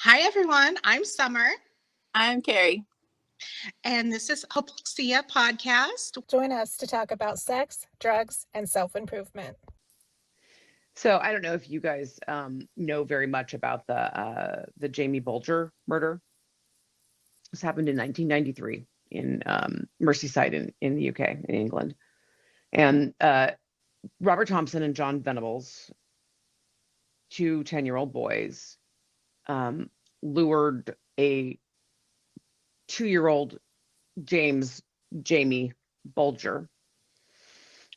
Hi, everyone. I'm Summer, I'm Carrie. and this is Hopelexia Podcast. Join us to talk about sex, drugs, and self-improvement. So I don't know if you guys know very much about the Jamie Bulger murder. This happened in 1993 in Merseyside in the UK, in England. And Robert Thompson and John Venables, two 10-year-old boys, lured a 2-year-old Jamie Bulger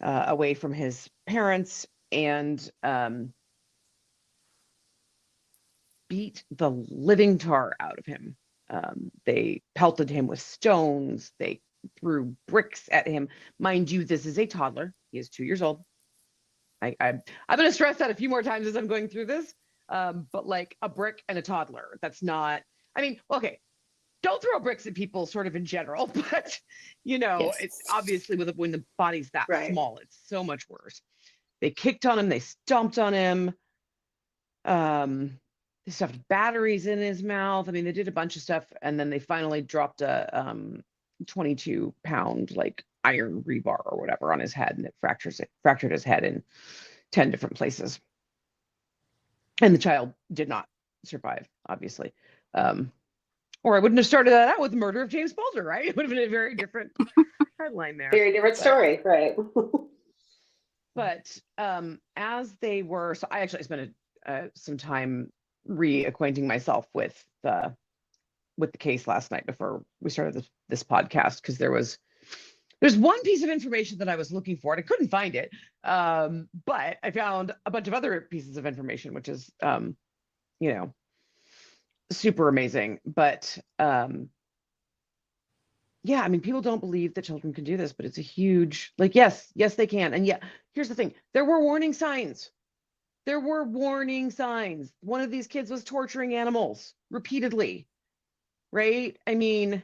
away from his parents and beat the living tar out of him. They pelted him with stones. They threw bricks at him. Mind you, this is a toddler. He is 2 years old. I'm going to stress that a few more times as I'm going through this. But like a brick and a toddler, that's not, I mean, okay, don't throw bricks at people sort of in general, but Yes. It's obviously when the body's that Right. small, it's so much worse. They kicked on him. They stomped on him. They stuffed batteries in his mouth. I mean, they did a bunch of stuff, and then they finally dropped a 22-pound like iron rebar or whatever on his head, and it fractured his head in 10 different places. And the child did not survive, obviously. Or I wouldn't have started that out with the murder of James Bulger, right? It would have been a very different headline there. Very different story, right? But as they were, so I actually spent some time reacquainting myself with the case last night before we started this podcast, because there's one piece of information that I was looking for and I couldn't find it, but I found a bunch of other pieces of information, which is super amazing. But yeah, I mean, people don't believe that children can do this, but it's a huge, like, yes, they can. And yeah, here's the thing. There were warning signs. One of these kids was torturing animals repeatedly, right? I mean,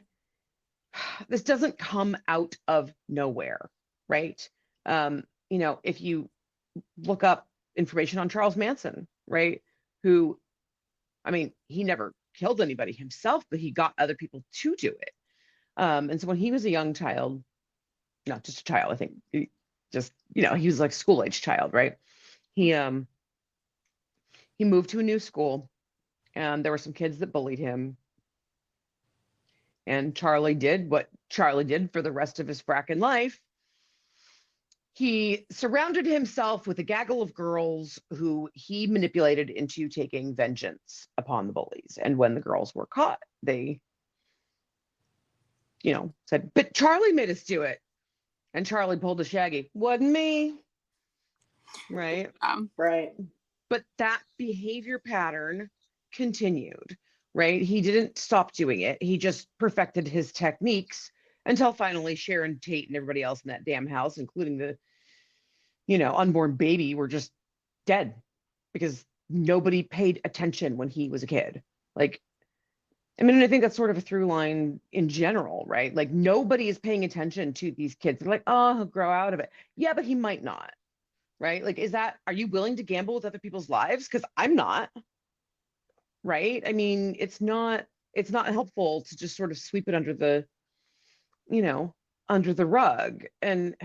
this doesn't come out of nowhere, right? If you look up information on Charles Manson, right? Who, I mean, he never killed anybody himself, but he got other people to do it. And so when he was a young child, not just a child, I think he was like school-age child, right? He moved to a new school, and there were some kids that bullied him. And Charlie did what Charlie did for the rest of his fracking life. He surrounded himself with a gaggle of girls who he manipulated into taking vengeance upon the bullies. And when the girls were caught, they said, but Charlie made us do it. And Charlie pulled a Shaggy. Wasn't me. Right. Right. But that behavior pattern continued, right? He didn't stop doing it. He just perfected his techniques until finally Sharon Tate and everybody else in that damn house, including the, unborn baby, were just dead because nobody paid attention when he was a kid. Like, I mean, I think that's sort of a through line in general, right? Like, nobody is paying attention to these kids. They're like, oh, he'll grow out of it. Yeah, but he might not, right? Like, are you willing to gamble with other people's lives? Because I'm not, right? I mean, it's not helpful to just sort of sweep it under the rug. And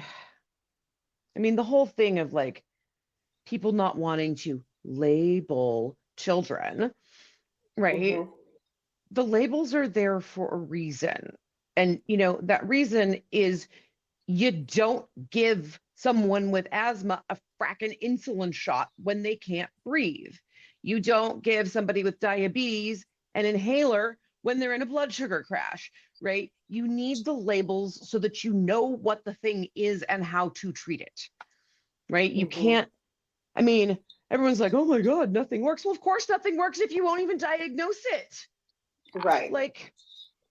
I mean, the whole thing of like people not wanting to label children, right? Mm-hmm. The labels are there for a reason. And, that reason is you don't give someone with asthma a fracking insulin shot when they can't breathe. You don't give somebody with diabetes an inhaler when they're in a blood sugar crash, right? You need the labels so that you know what the thing is and how to treat it, right? You can't, I mean, everyone's like, oh my God, nothing works. Well, of course nothing works if you won't even diagnose it. Right. Like,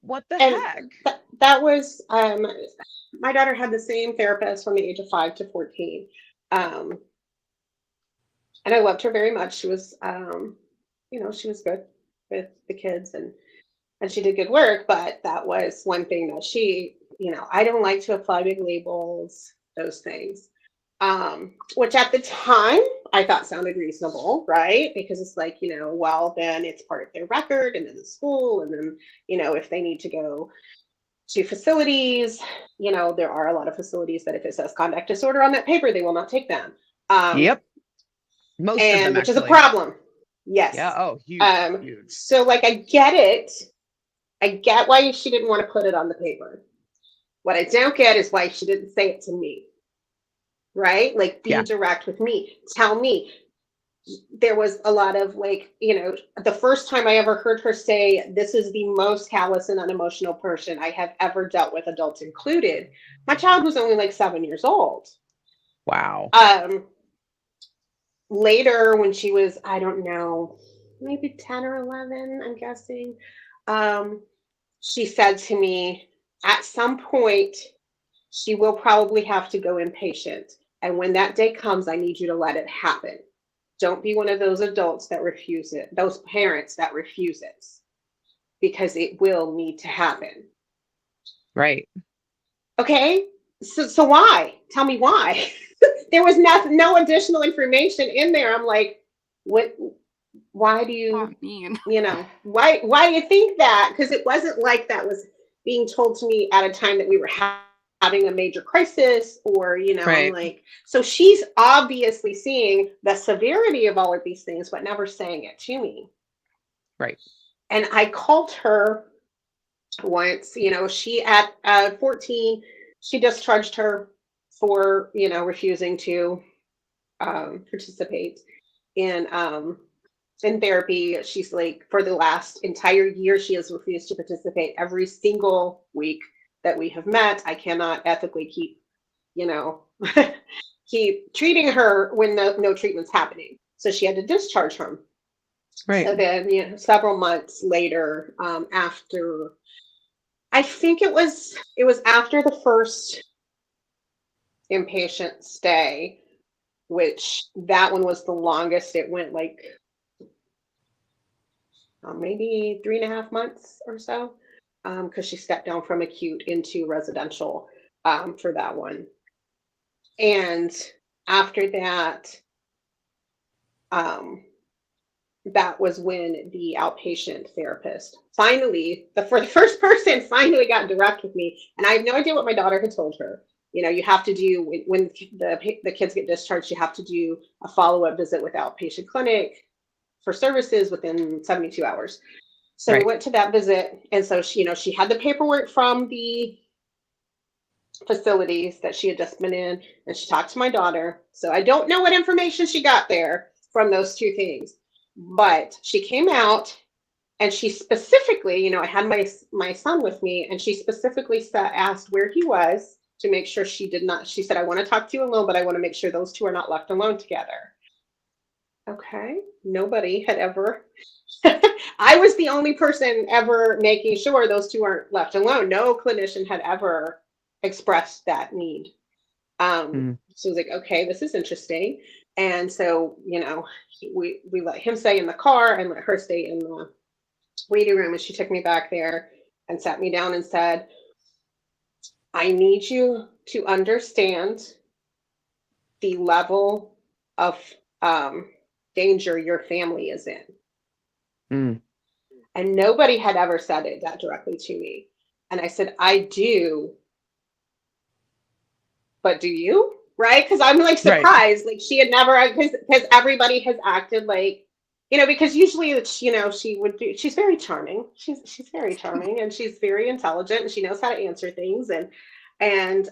what the heck? That was, my daughter had the same therapist from the age of 5 to 14. And I loved her very much. She was, she was good with the kids and she did good work, but that was one thing that she, I don't like to apply big labels, those things. Which at the time I thought sounded reasonable, right? Because it's like, well, then it's part of their record and then the school. And then, if they need to go to facilities, there are a lot of facilities that if it says conduct disorder on that paper, they will not take them. Yep. Most of them, which is a actually. problem. Yes. Yeah. Oh, huge. Huge. So like, I get it. I get why she didn't want to put it on the paper. What I don't get is why she didn't say it to me. Right? Like, be direct with me. Tell me. There was a lot of like, the first time I ever heard her say, this is the most callous and unemotional person I have ever dealt with, adults included. My child was only like 7 years old. Wow. Later, when she was, I don't know, maybe 10 or 11, I'm guessing, she said to me, at some point, she will probably have to go inpatient. And when that day comes, I need you to let it happen. Don't be one of those adults that refuse it, those parents that refuse it, because it will need to happen. Right. Okay. So why? Tell me why. There was no additional information in there. I'm like, what? Why do you, why do you think that? Because it wasn't like that was being told to me at a time that we were having a major crisis, or, Right. I'm like, so she's obviously seeing the severity of all of these things, but never saying it to me. Right. And I called her once, she at 14, she discharged her for, refusing to participate in therapy. She's like, for the last entire year, she has refused to participate every single week that we have met. I cannot ethically keep, keep treating her when no treatment's happening. So she had to discharge her. Right. So then, several months later, after, I think it was after the first inpatient stay, which that one was the longest. It went like maybe 3.5 months or so, because she stepped down from acute into residential for that one. And after that, that was when the outpatient therapist finally, the first person finally got direct with me. And I have no idea what my daughter had told her. You have to do, when the kids get discharged, you have to do a follow-up visit with outpatient clinic for services within 72 hours. So Right. we went to that visit. And so she had the paperwork from the facilities that she had just been in, and she talked to my daughter. So I don't know what information she got there from those two things, but she came out and she specifically, I had my son with me, and she specifically asked where he was to make sure she said, I want to talk to you alone, but I want to make sure those two are not left alone together. Okay. Nobody had ever, I was the only person ever making sure those two aren't left alone. No clinician had ever expressed that need. So I was like, okay, this is interesting. And so, we let him stay in the car and let her stay in the waiting room. And she took me back there and sat me down and said, I need you to understand the level of danger your family is in. And nobody had ever said it that directly to me. And I said, I do. But do you? Right? Because I'm like surprised. Right. Like she had never, because everybody has acted like, because usually it's, she would do, she's very charming. She's very charming, and she's very intelligent, and she knows how to answer things. And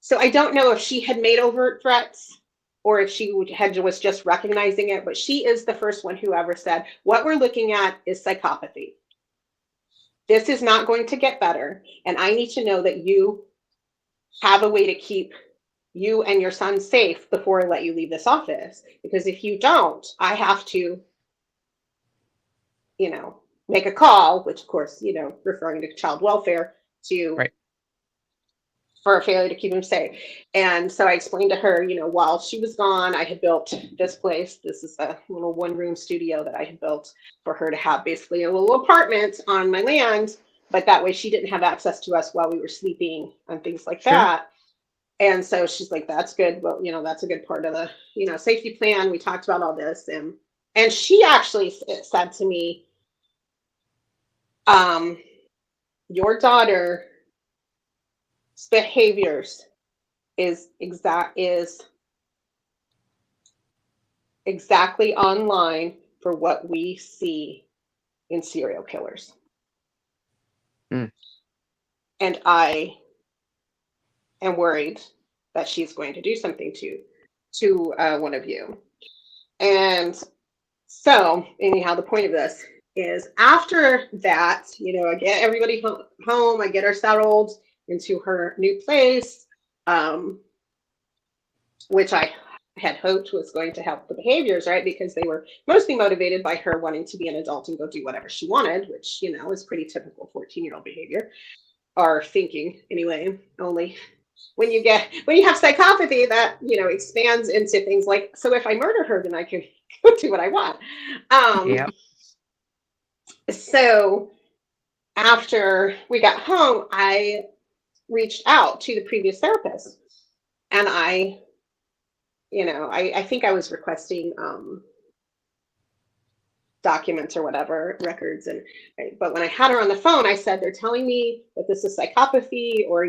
so I don't know if she had made overt threats or if she was just recognizing it, but she is the first one who ever said, what we're looking at is psychopathy. This is not going to get better. And I need to know that you have a way to keep you and your son safe before I let you leave this office. Because if you don't, I have to, make a call, which of course, referring to child welfare for a failure to keep him safe. And so I explained to her, while she was gone, I had built this place. This is a little one-room studio that I had built for her to have basically a little apartment on my land, but that way she didn't have access to us while we were sleeping and things like that. And so she's like, that's good. Well, that's a good part of the, safety plan. We talked about all this. And she actually said to me, your daughter's behaviors is exactly online for what we see in serial killers. Mm. And I am worried that she's going to do something to one of you. And so anyhow, the point of this is after that, I get everybody home, I get her settled into her new place, which I had hoped was going to help the behaviors, right? Because they were mostly motivated by her wanting to be an adult and go do whatever she wanted, which, is pretty typical 14-year-old behavior, or thinking anyway. Only when you have psychopathy, that, expands into things like, so if I murder her, then I can go do what I want. Yep. So after we got home, I reached out to the previous therapist, and I think I was requesting documents or whatever, records. But when I had her on the phone, I said, they're telling me that this is psychopathy, or,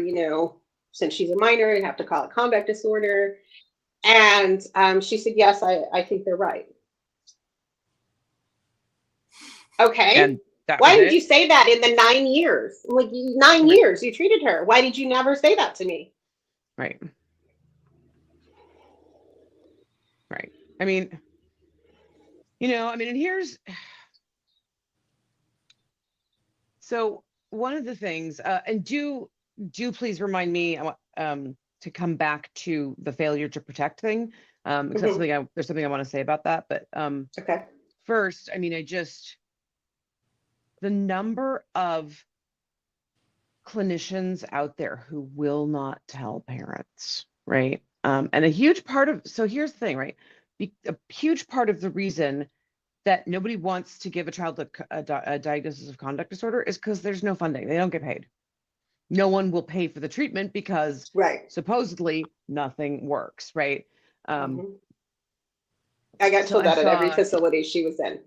since she's a minor, you have to call it conduct disorder. And she said, yes, I think they're right. Okay. And why did you say that in the 9 years? Like 9 years you treated her. Why did you never say that to me? Right. Right. I mean, and here's, so one of the things, and do please remind me to come back to the failure to protect thing. Because there's something I want to say about that. But okay. First, the number of clinicians out there who will not tell parents, right? And a huge part of, so here's the thing, right? A huge part of the reason that nobody wants to give a child a diagnosis of conduct disorder is because there's no funding. They don't get paid. No one will pay for the treatment because supposedly nothing works, right? I got told that at every facility she was in.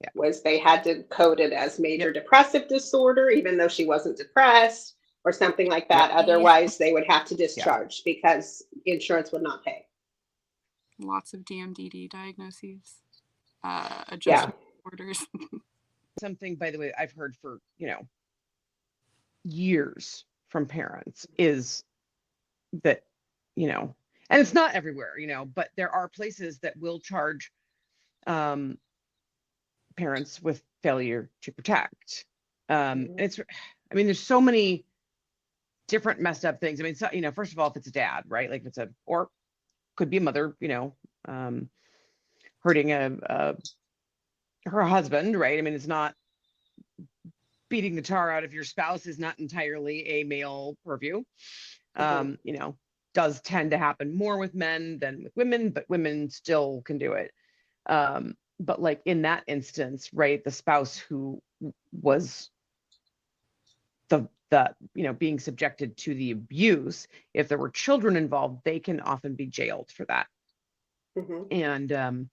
Yeah. Was they had to code it as major depressive disorder, even though she wasn't depressed or something like that. Otherwise, they would have to discharge because insurance would not pay. Lots of DMDD diagnoses, adjustment orders. Something, by the way, I've heard for, years from parents is that, and it's not everywhere, but there are places that will charge parents with failure to protect. And it's, there's so many different messed up things. First of all, if it's a dad, right? Like if it's or could be a mother, hurting her husband, right? It's not beating the tar out of your spouse is not entirely a male purview. Does tend to happen more with men than with women, but women still can do it. But like in that instance, right, the spouse who was the being subjected to the abuse, if there were children involved, they can often be jailed for that. And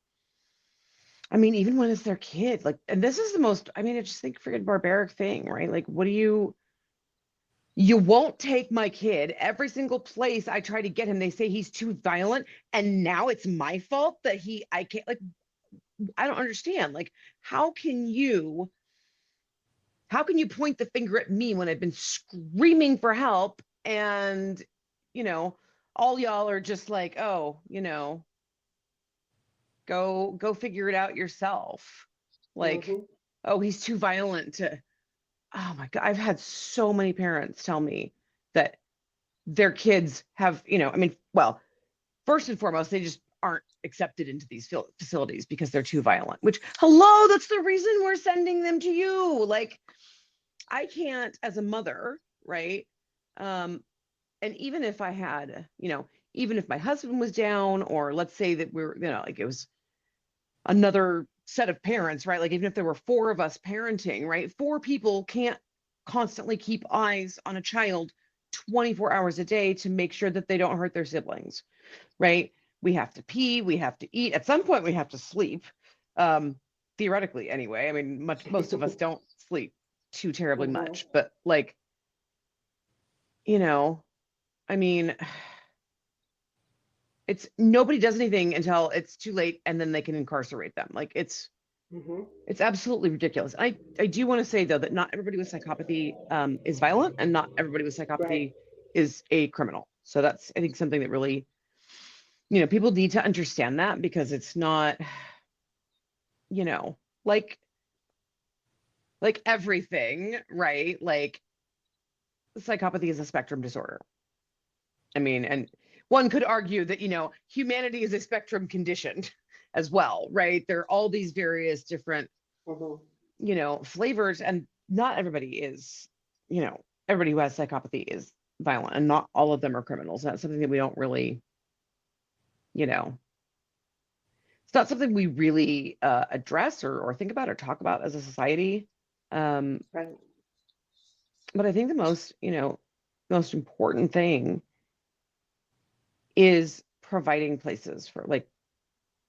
even when it's their kid, like, and this is the most, I just think freaking barbaric thing, right? Like, what do you won't take my kid every single place I try to get him. They say he's too violent, and now it's my fault that I can't, like, I don't understand. Like, how can you point the finger at me when I've been screaming for help and, all y'all are just like, oh, go figure it out yourself. Like, oh, he's too violent to, oh my God. I've had so many parents tell me that their kids have, well, first and foremost, they just aren't accepted into these facilities because they're too violent, which, hello, that's the reason we're sending them to you. Like, I can't, as a mother, right? And even if I had, even if my husband was down, or let's say that we're, like it was another set of parents, right? Like even if there were 4 of us parenting, right? 4 people can't constantly keep eyes on a child 24 hours a day to make sure that they don't hurt their siblings, right? We have to pee, we have to eat. At some point, we have to sleep. Theoretically, anyway. I mean, most of us don't sleep too terribly much, but like, you know, I mean, it's nobody does anything until it's too late, and then they can incarcerate them. Like it's absolutely ridiculous. I do want to say though that not everybody with psychopathy is violent, and not everybody with psychopathy is a criminal. So that's, I think, something that really, people need to understand that, because it's not, like everything, right? Like psychopathy is a spectrum disorder. I mean, and one could argue that, humanity is a spectrum condition as well, right? There are all these various different, flavors, and not everybody is, everybody who has psychopathy is violent, and not all of them are criminals. That's something that we don't really, it's not something we really address or think about or talk about as a society. But I think the most important thing is providing places for, like,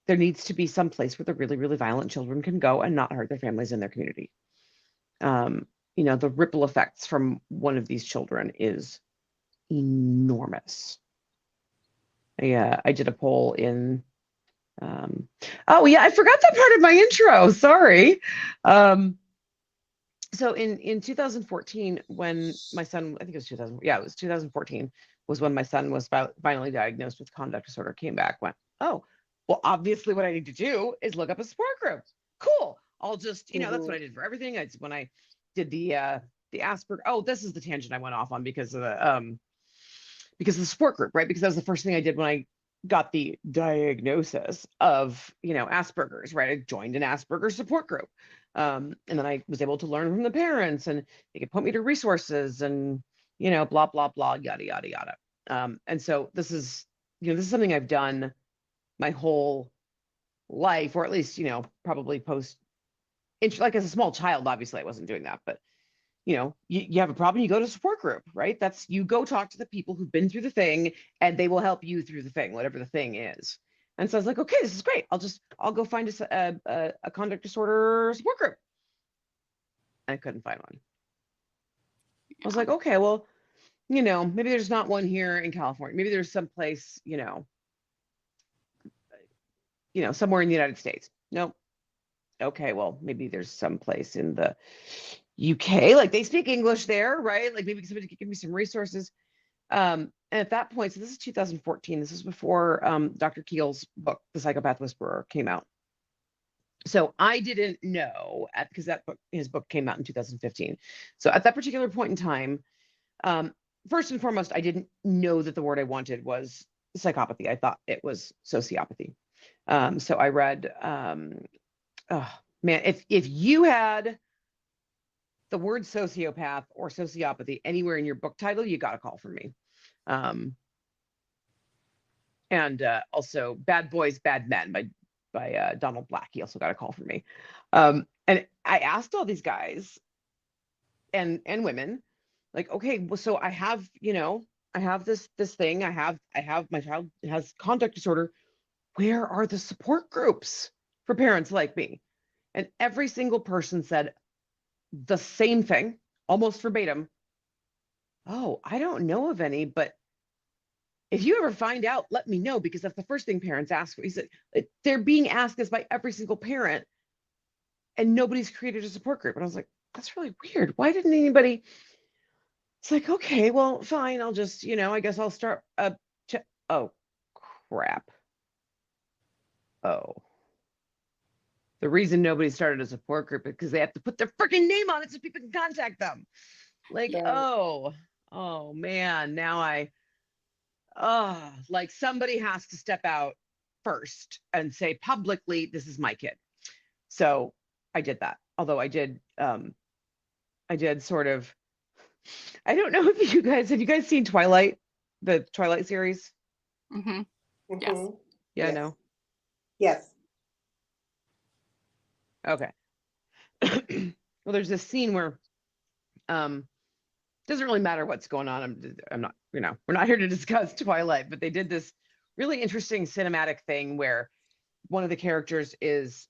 there needs to be some place where the really, really violent children can go and not hurt their families in their community. The ripple effects from one of these children is enormous. I did a poll in, oh yeah, I forgot that part of my intro. Sorry. So in 2014, when my son, I think it was 2014 was when my son was finally diagnosed with conduct disorder, came back, went, oh, well, obviously what I need to do is look up a support group. Cool. I'll just, that's what I did for everything. When I did the Asperger, oh, this is the tangent I went off on because of the support group, right? Because that was the first thing I did when I got the diagnosis of, Asperger's, right? I joined an Asperger's support group. And then I was able to learn from the parents, and they could point me to resources and, blah, blah, blah, yada, yada, yada. And so this is something I've done my whole life, or at least, probably post, like as a small child, obviously I wasn't doing that, but you have a problem, you go to a support group, right? You go talk to the people who've been through the thing, and they will help you through the thing, whatever the thing is. And so I was like, okay, this is great. I'll go find a conduct disorder support group. I couldn't find one. I was like, okay, well, maybe there's not one here in California. Maybe there's some place, somewhere in the United States. Nope. Okay, well, maybe there's some place in the UK, like they speak English there, right? Like maybe somebody could give me some resources. And at that point, so this is 2014, this is before Dr. Keel's book, The Psychopath Whisperer, came out. So I didn't know, because his book came out in 2015. So at that particular point in time, first and foremost, I didn't know that the word I wanted was psychopathy. I thought it was sociopathy. So I read, oh man, if you had the word sociopath or sociopathy anywhere in your book title, you got a call from me. And also Bad Boys, Bad Men by Donald Black. He also got a call from me. And I asked all these guys and women, like, okay, well, so I have, I have this thing. I have my child has conduct disorder. Where are the support groups for parents like me? And every single person said the same thing, almost verbatim. Oh, I don't know of any, but if you ever find out, let me know, because that's the first thing parents ask for. He said they're being asked this by every single parent, and nobody's created a support group. And I was like, that's really weird. Why didn't anybody? It's like, okay, well, fine. I'll just, I guess I'll start oh, crap. Oh. The reason nobody started a support group is because they have to put their freaking name on it so people can contact them. Like, oh man, now like somebody has to step out first and say publicly, this is my kid. So I did that. Although I did sort of, I don't know if have you guys seen Twilight, the Twilight series? Mm-hmm. Yes. Yeah, Yes. no. Yes. Okay. Well, there's this scene where doesn't really matter what's going on. I'm not, we're not here to discuss Twilight, but they did this really interesting cinematic thing where one of the characters is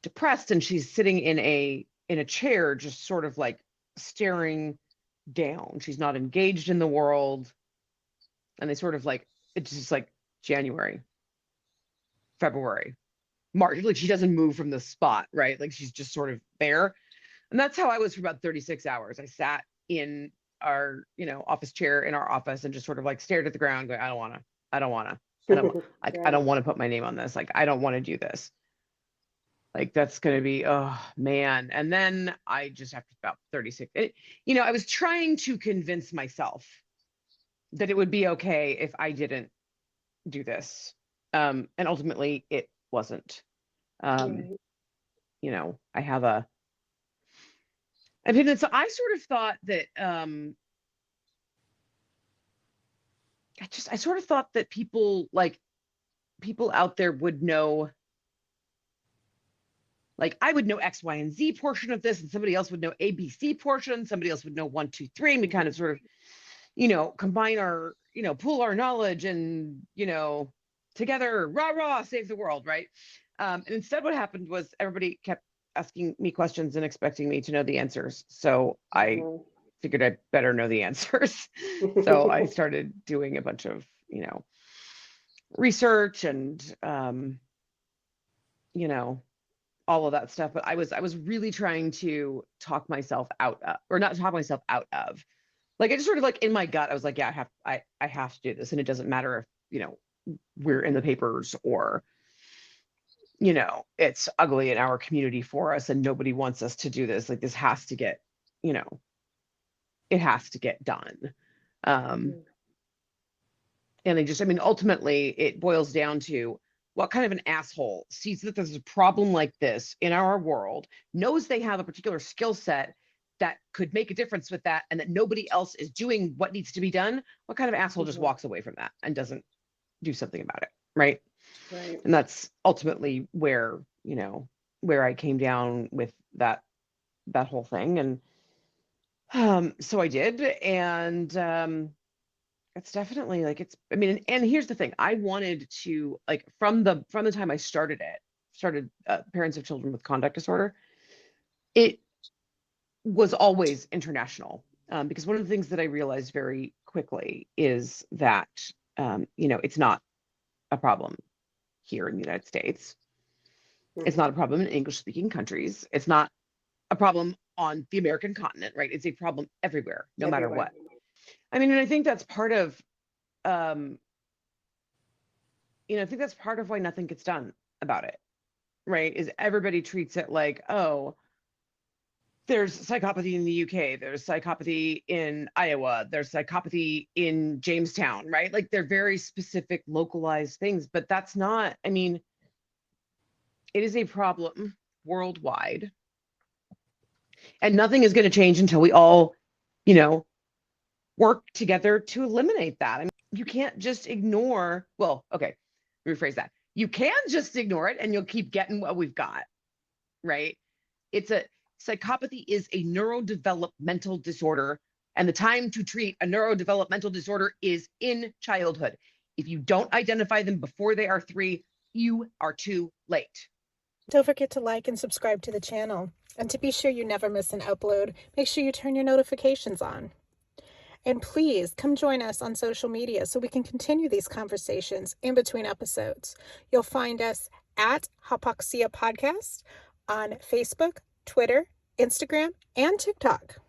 depressed, and she's sitting in a chair, just sort of like staring down. She's not engaged in the world. And they sort of like, it's just like January, February, March, like she doesn't move from the spot, right? Like she's just sort of there. And that's how I was for about 36 hours. I sat in our, office chair in our office and just sort of like stared at the ground going, I don't want to put my name on this. Like, I don't want to do this. Like, that's going to be, oh man. And then I just after about 36, I was trying to convince myself that it would be okay if I didn't do this. And ultimately it wasn't. I have so I sort of thought that, I sort of thought that people out there would know, like I would know X, Y, and Z portion of this, and somebody else would know A, B, C portion, somebody else would know 1, 2, 3, and we kind of sort of, combine our, pool our knowledge and, together, rah, save the world, right? And instead what happened was everybody kept asking me questions and expecting me to know the answers. So I figured I better know the answers. So I started doing a bunch of, research and, all of that stuff. But I was really trying to talk myself out of, or not talk myself out of. Like I just sort of like in my gut, I was like, yeah, I have to do this. And it doesn't matter if, we're in the papers or, it's ugly in our community for us and nobody wants us to do this. Like this has to get, it has to get done. And ultimately it boils down to what kind of an asshole sees that there's a problem like this in our world, knows they have a particular skill set that could make a difference with that, and that nobody else is doing what needs to be done. What kind of asshole just walks away from that and doesn't do something about it, right? Right. And that's ultimately where, where I came down with that whole thing. And so I did. And it's definitely like, and here's the thing. I wanted to, like, from the time I started Parents of Children with Conduct Disorder, it was always international. Because one of the things that I realized very quickly is that, it's not a problem here in the United States. It's not a problem in English-speaking countries. It's not a problem on the American continent, right? It's a problem everywhere, no matter what. And I think that's part of, I think that's part of why nothing gets done about it, right? Is everybody treats it like, oh, there's psychopathy in the UK, there's psychopathy in Iowa, there's psychopathy in Jamestown, right? Like they're very specific, localized things, but that's not, it is a problem worldwide. And nothing is going to change until we all, work together to eliminate that. You can't just ignore, rephrase that. You can just ignore it and you'll keep getting what we've got, right? Psychopathy is a neurodevelopmental disorder, and the time to treat a neurodevelopmental disorder is in childhood. If you don't identify them before they are 3, you are too late. Don't forget to like and subscribe to the channel. And to be sure you never miss an upload, make sure you turn your notifications on. And please come join us on social media so we can continue these conversations in between episodes. You'll find us at Hypoxia Podcast on Facebook, Twitter, Instagram, and TikTok.